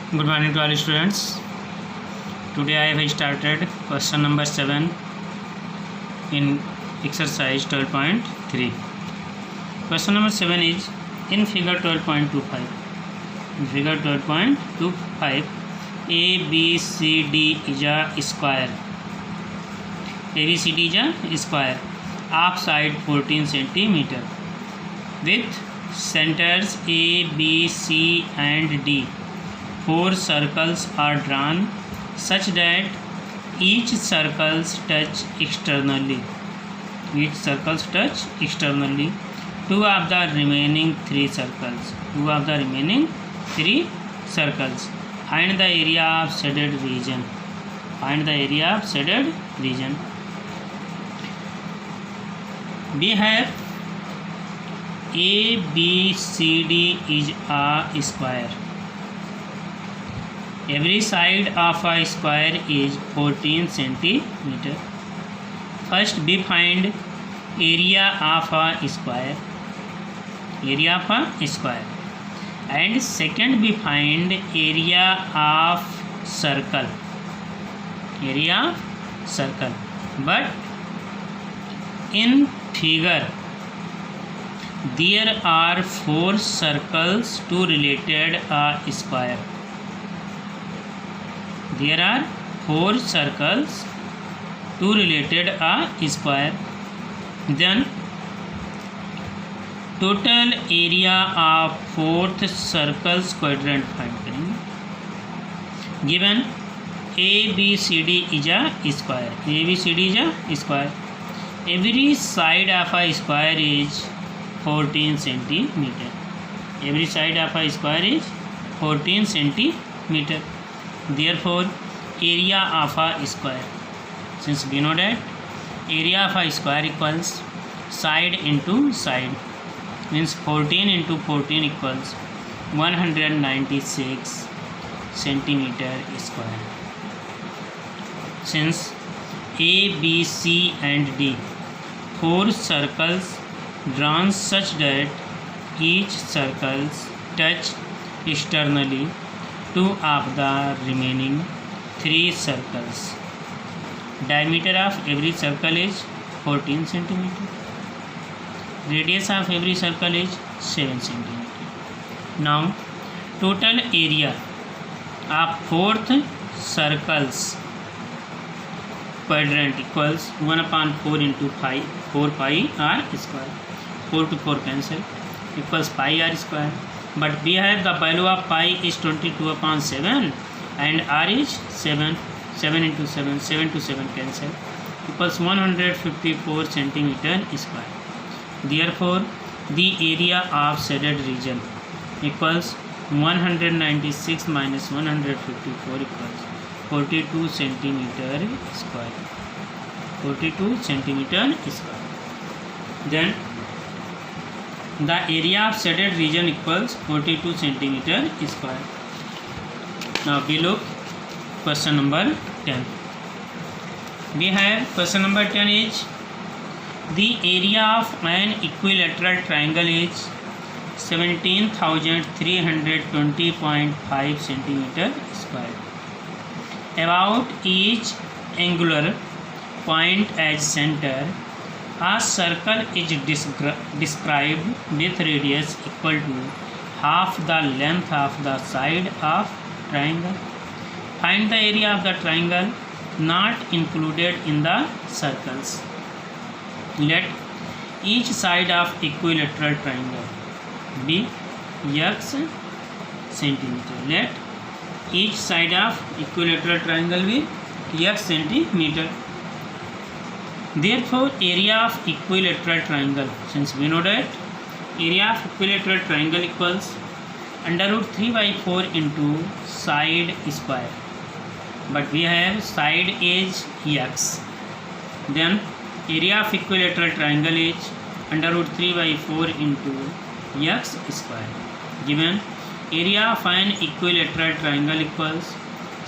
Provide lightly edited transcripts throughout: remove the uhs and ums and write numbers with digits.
Good morning to all students. Today I have started question number 7 in exercise 12.3. Question number 7 is in figure 12.25. In figure 12.25, ABCD is a square. ABCD is a square of side 14 centimeter with centers A, B, C and D. 4 circles are drawn such that each circles touch externally. Each circles touch externally. 2 of the remaining 3 circles. 2 of the remaining 3 circles. Find the area of shaded region. Find the area of shaded region. We have ABCD is a square. Every side of a square is 14 centimeter. First we find area of a square. Area of a square. And second we find area of circle. Area of circle. But in figure there are 4 circles to related a square. There are 4 circles to related a square. Then total area of 4th circle's quadrant find करेंगे. Given ABCD is a square. ABCD is a square. Every side of a square is 14 centimeter. Every side of a square is 14 centimeter. Therefore, area of a square. Since we know that area of a square equals side into side, means 14 into 14 equals 196 centimeter square. Since A, B, C and D 4 circles drawn such that each circles touch externally 2 of the remaining 3 circles. Diameter of every circle is 14 centimeter. Radius of every circle is 7 centimeter. Now total area of 4th circle's quadrant equals 1/4 into 4 pi r square. 4 to 4 cancel, equals pi r square. But we have the value of pi is 22/7 and r is 7. 7 into 7, 7 to 7 cancel, equals 154 centimeter square. Therefore, the area of shaded region equals 196 minus 154 equals 42 centimeter square. 42 centimeter square. Then the area of shaded region equals 42 centimeter square. Now we look question number 10. We have question number 10 is the area of an equilateral triangle is 17,320.5 centimeter square. About each angular point as center, a circle is described with radius equal to half the length of the side of triangle. Find the area of the triangle not included in the circles. Let each side of equilateral triangle be x centimeter. Let each side of equilateral triangle be x centimeter. Therefore, area of equilateral triangle, since we know that area of equilateral triangle equals under root 3/4 into side square. But we have side is x. Then area of equilateral triangle is under root 3/4 into x square. Given area of an equilateral triangle equals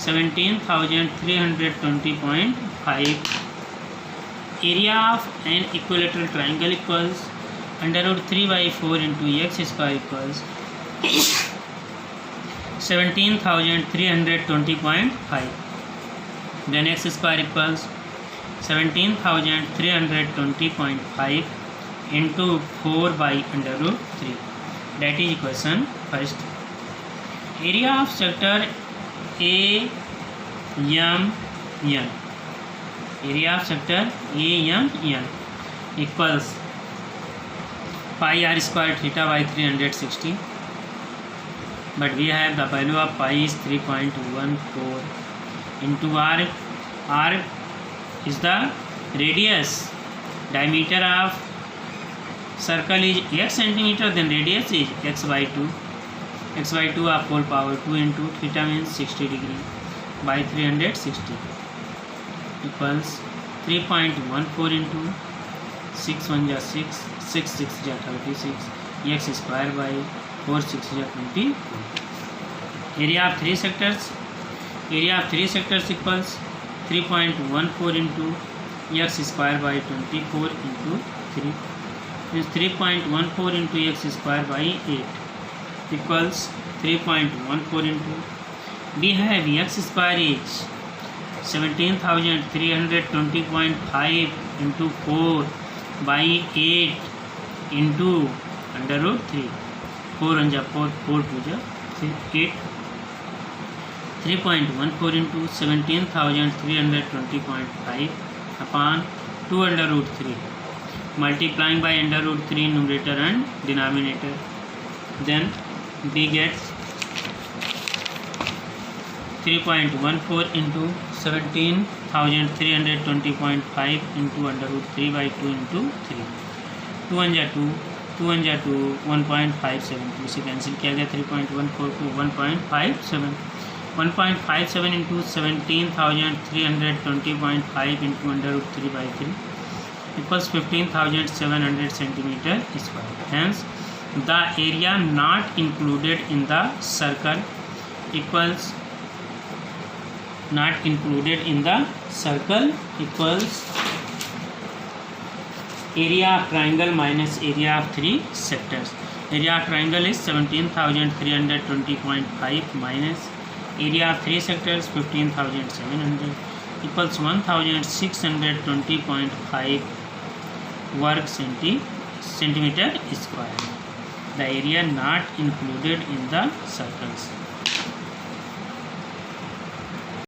17,320.5. Area of an equilateral triangle equals under root 3/4 into x square equals 17,320.5. Then x square equals 17,320.5 into 4 by under root 3. That is equation first. Area of sector AMN. Area of sector AMN equals pi r square theta by 360. But we have the value of pi is 3.14 into r. R is the radius. Diameter of circle is x centimeter, then radius is x by 2. X by 2 of whole power 2 into theta means 60 degree by 360 equals 3.14 into 6 1 ja 6, 6 6 ja 36, x square by 4 6 ja 20. Area of three sectors. Area of three sectors equals 3.14 into x square by 24 into 3. Means 3.14 into x square by 8 equals 3.14 into. We have x square is 17,320.5 into 4 by 8 into under root 3. 4 1 ja 4, 4 2 ja 8. 3.14 into 17,320.5 upon 2 under root 3. Multiplying by under root 3 numerator and denominator. Then we get 3.14 into 17,320.5 into under root 3 by 2 into 3. 2 1 ja 2, 2 1 ja 2, 1.57. इसे cancel किया गया. 3.14 to 1.57. 1.57 into 17,320.5 into under root 3 by 3 equals 15,700 centimeter square. Hence, the area not included in the circle equals not included in the circle equals area of triangle minus area of three sectors. Area of triangle is 17,320.5 minus area of three sectors 15,700 equals 1,620.5 worg centimeter square. The area not included in the circles.